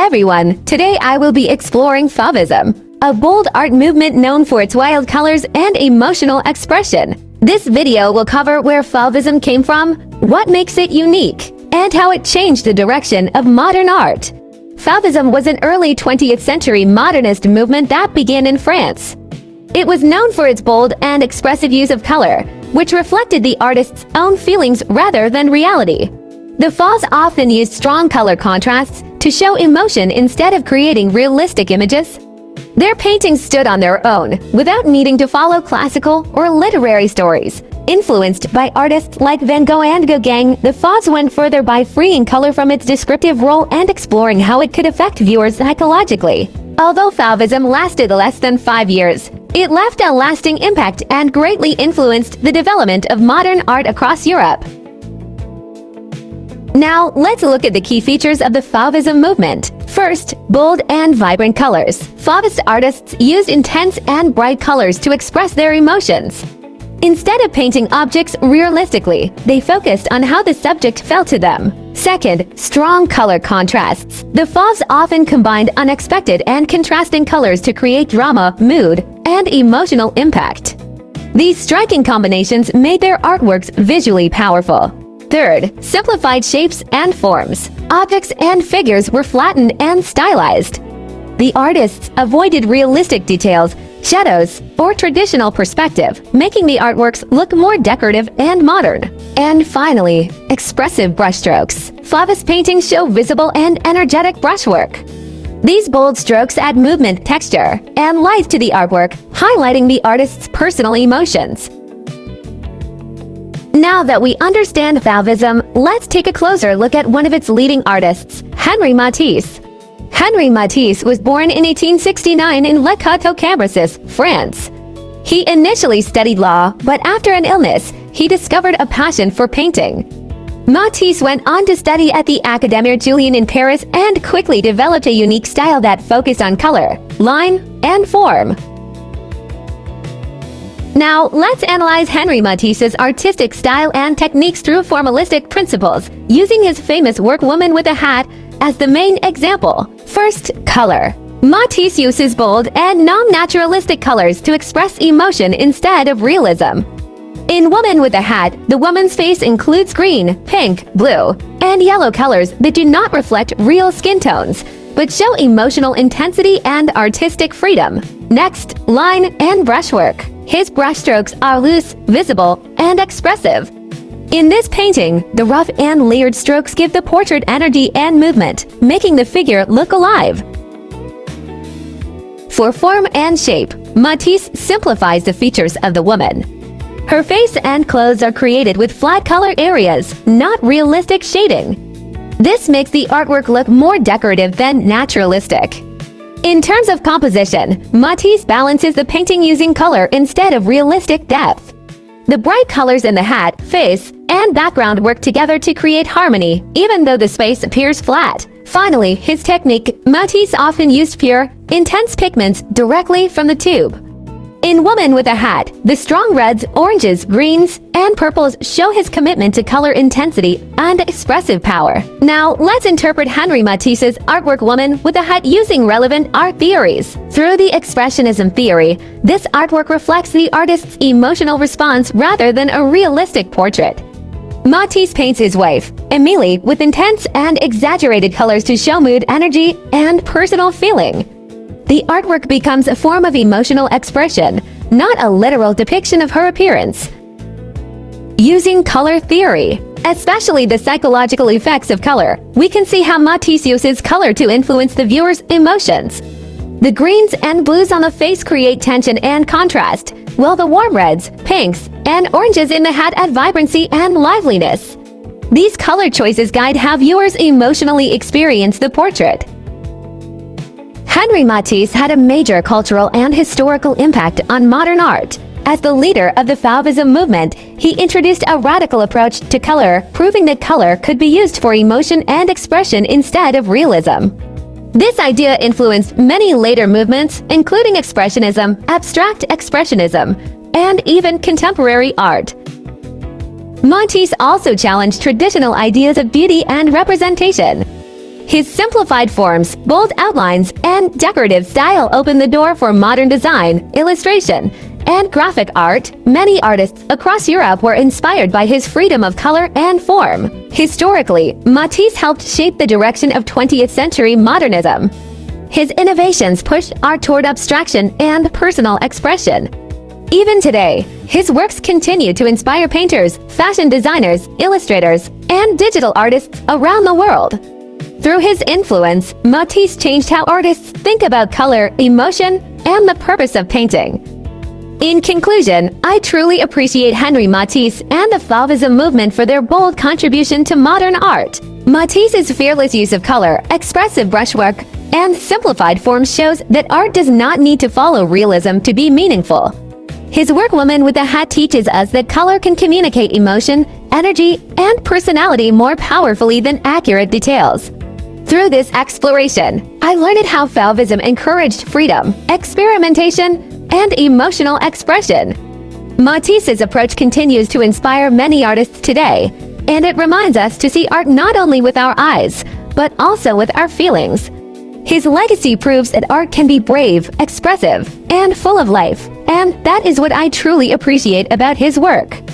everyone! Today I will be exploring Fauvism, a bold art movement known for its wild colors and emotional expression. This video will cover where Fauvism came from, what makes it unique, and how it changed the direction of modern art. Fauvism was an early 20th century modernist movement that began in France. It was known for its bold and expressive use of color, which reflected the artist's own feelings rather than reality. The Faus often used strong color contrasts to show emotion instead of creating realistic images. Their paintings stood on their own, without needing to follow classical or literary stories. Influenced by artists like Van Gogh and Gauguin, the Faus went further by freeing color from its descriptive role and exploring how it could affect viewers psychologically. Although Fauvism lasted less than 5 years, it left a lasting impact and greatly influenced the development of modern art across Europe. Now, let's look at the key features of the Fauvism movement. First, bold and vibrant colors. Fauvist artists used intense and bright colors to express their emotions. Instead of painting objects realistically, they focused on how the subject felt to them. Second, strong color contrasts. The Faus often combined unexpected and contrasting colors to create drama, mood, and emotional impact. These striking combinations made their artworks visually powerful. Third, simplified shapes and forms. Objects and figures were flattened and stylized. The artists avoided realistic details, shadows, or traditional perspective, making the artworks look more decorative and modern. And finally, expressive brushstrokes. Fauvist paintings show visible and energetic brushwork. These bold strokes add movement, texture, and life to the artwork, highlighting the artist's personal emotions. Now that we understand Fauvism, let's take a closer look at one of its leading artists, Henri Matisse. Henri Matisse was born in 1869 in Le Château-Cambrésis, France. He initially studied law, but after an illness, he discovered a passion for painting. Matisse went on to study at the Académie Julian in Paris and quickly developed a unique style that focused on color, line, and form. Now, let's analyze Henri Matisse's artistic style and techniques through formalistic principles, using his famous work Woman with a Hat as the main example. First, color. Matisse uses bold and non-naturalistic colors to express emotion instead of realism. In Woman with a Hat, the woman's face includes green, pink, blue, and yellow colors that do not reflect real skin tones, but show emotional intensity and artistic freedom. Next, line and brushwork. His brushstrokes are loose, visible, and expressive. In this painting, the rough and layered strokes give the portrait energy and movement, making the figure look alive. For form and shape, Matisse simplifies the features of the woman. Her face and clothes are created with flat color areas, not realistic shading. This makes the artwork look more decorative than naturalistic. In terms of composition, Matisse balances the painting using color instead of realistic depth. The bright colors in the hat, face, and background work together to create harmony, even though the space appears flat. Finally, his technique. Matisse often used pure, intense pigments directly from the tube. In Woman with a Hat, the strong reds, oranges, greens, and purples show his commitment to color intensity and expressive power. Now, let's interpret Henri Matisse's artwork Woman with a Hat using relevant art theories. Through the Expressionism theory, this artwork reflects the artist's emotional response rather than a realistic portrait. Matisse paints his wife, Emilie, with intense and exaggerated colors to show mood, energy, and personal feeling. The artwork becomes a form of emotional expression, not a literal depiction of her appearance. Using color theory, especially the psychological effects of color, we can see how Matisse uses color to influence the viewer's emotions. The greens and blues on the face create tension and contrast, while the warm reds, pinks, and oranges in the hat add vibrancy and liveliness. These color choices guide how viewers emotionally experience the portrait. Henri Matisse had a major cultural and historical impact on modern art. As the leader of the Fauvism movement, he introduced a radical approach to color, proving that color could be used for emotion and expression instead of realism. This idea influenced many later movements, including Expressionism, Abstract Expressionism, and even contemporary art. Matisse also challenged traditional ideas of beauty and representation. His simplified forms, bold outlines, and decorative style open the door for modern design, illustration, and graphic art. Many artists across Europe were inspired by his freedom of color and form. Historically, Matisse helped shape the direction of 20th century modernism. His innovations pushed art toward abstraction and personal expression. Even today, his works continue to inspire painters, fashion designers, illustrators, and digital artists around the world. Through his influence, Matisse changed how artists think about color, emotion, and the purpose of painting. In conclusion, I truly appreciate Henri Matisse and the Fauvism movement for their bold contribution to modern art. Matisse's fearless use of color, expressive brushwork, and simplified forms shows that art does not need to follow realism to be meaningful. His work Woman with a Hat teaches us that color can communicate emotion, energy, and personality more powerfully than accurate details. Through this exploration, I learned how Fauvism encouraged freedom, experimentation, and emotional expression. Matisse's approach continues to inspire many artists today, and it reminds us to see art not only with our eyes, but also with our feelings. His legacy proves that art can be brave, expressive, and full of life, and that is what I truly appreciate about his work.